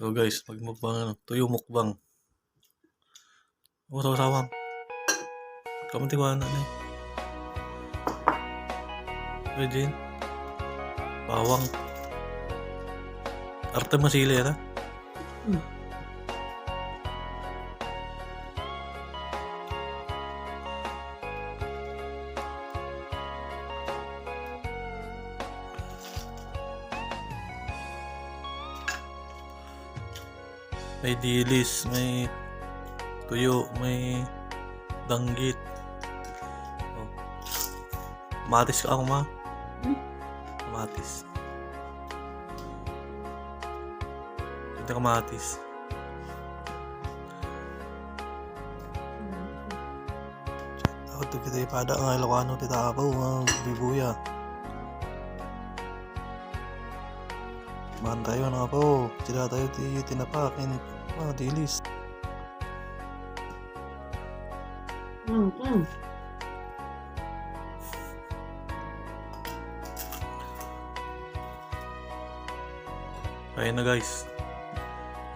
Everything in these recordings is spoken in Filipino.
So guys, magmukbang tuyo mukbang. Sawang. Kamu ko ano eh. Pwede bawang. Arte masili ya. May dilis, may tuyo, may danggit. Oh. Kamatis ka ako ma. Kamatis. Ito kamatis. Ako to kita ipada ng Ilocano tita ako bibuya. Mahan tayo na po. Sila tayo tinapakin. Dilis. Ayan na guys.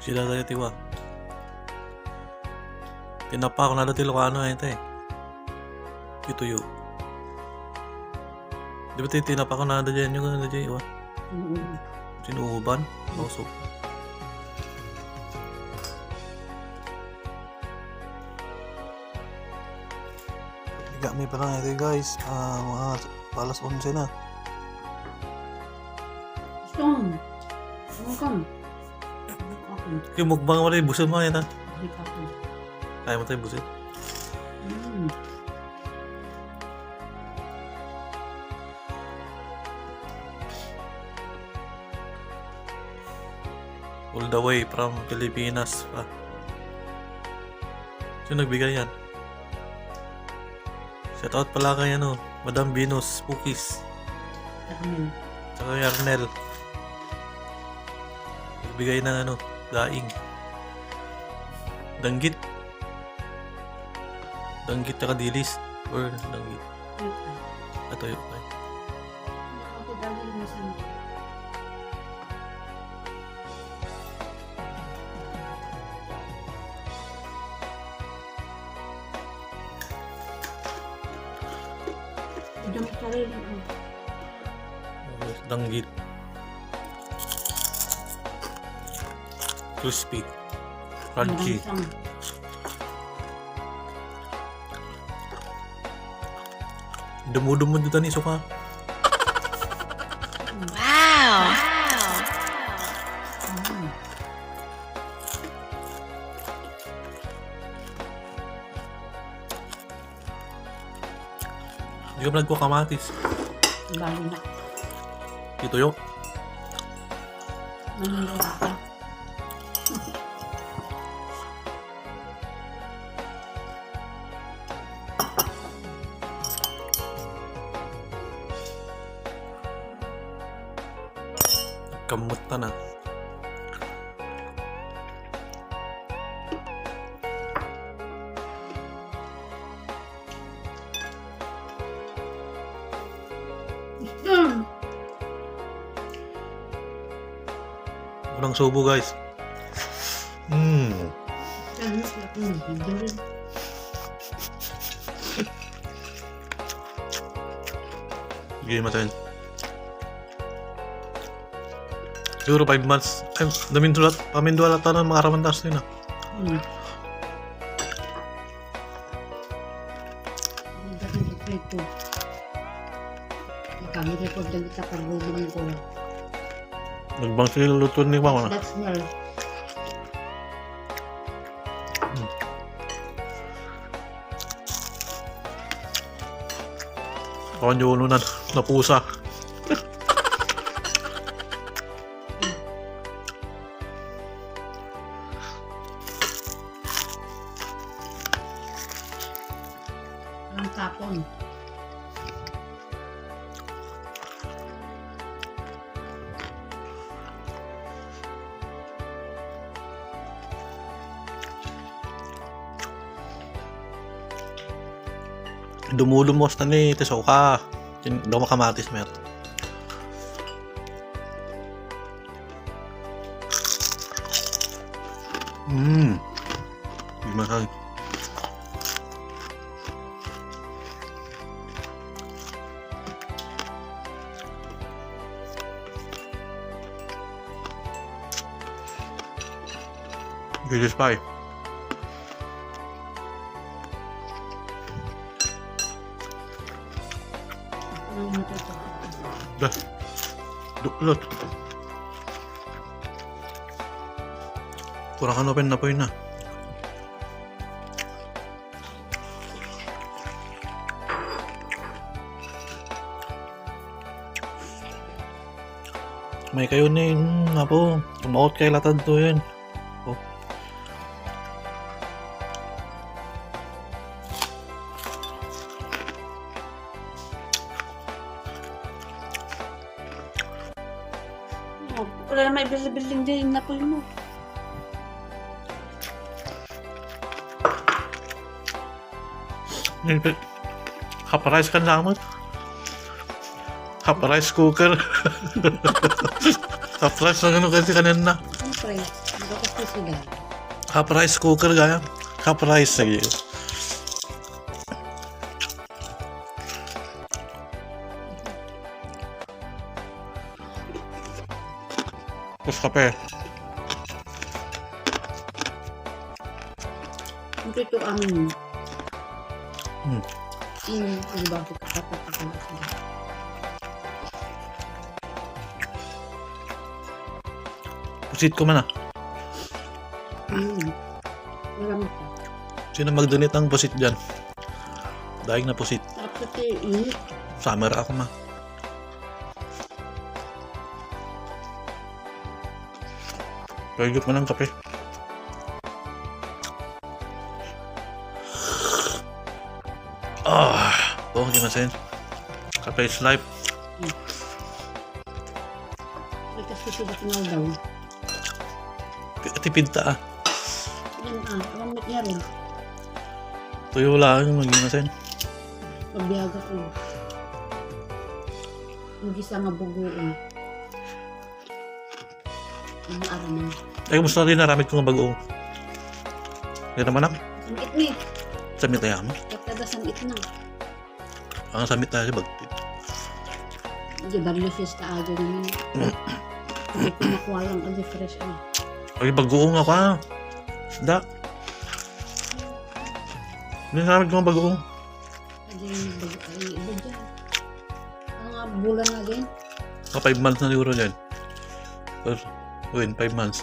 Sila tayo tiwa. Tinapa ko na dati Ilocano ayun tayo. Ituyo. Di ba tinapa ko na dati yung ano dati iwa? Sinuuban? Bawsok. Kami pa lang ito guys. Mga palas 11 na. Stone. Makan. Yung mukbang mo rin, busin mo yan ha. Kaya mo tayo busin. All the way from Pilipinas pa. Sino nagbigay yan? Shout out pala kay Madam Venus Spookies. Tsaka kay Arnel. Nagbigay ng daing. Danggit. Danggit tsaka dilis. Or danggit. Ito yun. Danggit. Crispy. Crunchy. Demo-demo dito ni suka. Wow. Hindi ka nagkuha kamatis. Bali na. Ito yun. Nangyayari ka. Kamuta na. Unang subo guys. Sige matin. Siguro 5 months. Ay, pamindulat na mga ramandas din Kami report lang kita pagbubulin ko. Nagbang sila luto ni Mama. That's well. Kawan yung na pusa. Ang tapon. Dumulumos na ni Tisoka. Daw makamatis meron. Gimana? Gilis pa eh. Dah. Duklot. Kurang kan open na po yun na. May kayo na yun nga po. Tumakot kay latad to yun. Oh. Wala na may building din na po mo. Half-rice kan lang mo. Half-rice cooker. Half-rice na gano'n kasi kanin na. Siyempre, bakit po sila? Half-rice cooker gaya. Half-rice lagi. Terus kape. Ito ang Hmm. ini ba ko kapatid ko. Pusit ko man ah. Malamit. Sino mag-donate ng pusit dyan? Daig na pusit. Tapos ini Summer ako ma. Pagod mo ng kape. Oh, gimana kape is life. kasi sila kenal daw. Tipid ta ah. Yan malamit niya rin. Tuyo lang maging Pagbiyaga ko. Hindi sa nga buguin. Ang araw na. Ay, gusto rin naramit ko ng bagoong. Hindi naman ako. Samit ni. Samit tayo mo. Kapag samit na. Ang samit tayo bagtit. Hindi ba nilifis ka agad naman. Hindi ko makuha lang ang fresh ano. Ay, bagoong ako ah. Isda. Hindi naramit ko ng bagoong. Hindi ay iba dyan. Mga bulan na din. 5 months na siguro dyan. Or, win, 5 months.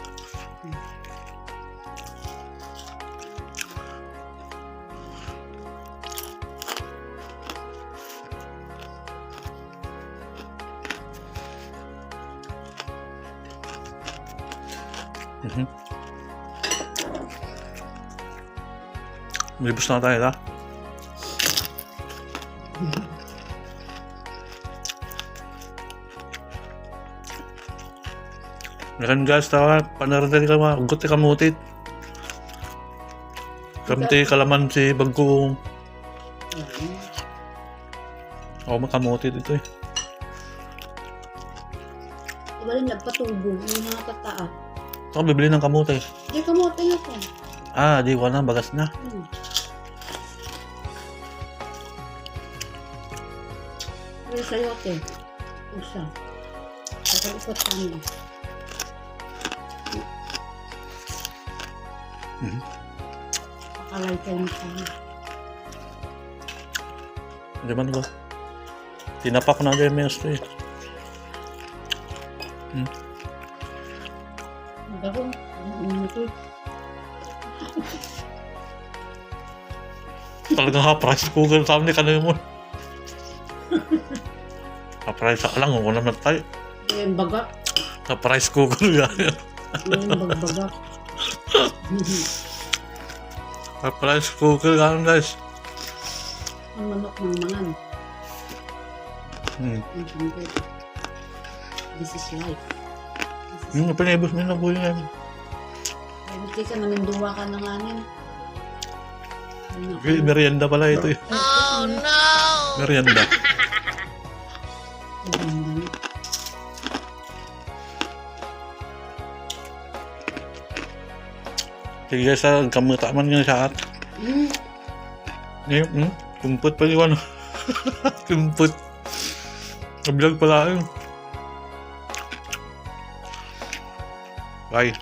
Malibos na tayo, ha? Meron guys, tawa, panarin ka mga ugot kamutit. Kamti kalamansi, bagong. Ako makamutit ito eh. Iba rin nagpatubo. Yung mga kataat. Ako bibili ng kamote. Hindi kamote na po. Ah, di ko na, bagas na. Pero sayote. Usa. Pagkalikot kami. Pakalay kayo mo kami. Di ba ba? Tinapak na dyan may gusto eh. Bago. Talagang half-price cooker sa amin kanina mo. Half-price lang, ako naman tayo. Yung baga. Half-price cooker yan. Yung bagbaga. Half-price cooker yan guys. Ang manok ng mangan. This is life. Yung pinibos mo na po yun. Hindi ka namin duwa ka ng anin. Merienda pala ito eh. Oh no! Merienda. Sige guys, kamutaman nga sa at. Kumput pa yung ano. Kumput. Kabilag pala yun. Bye.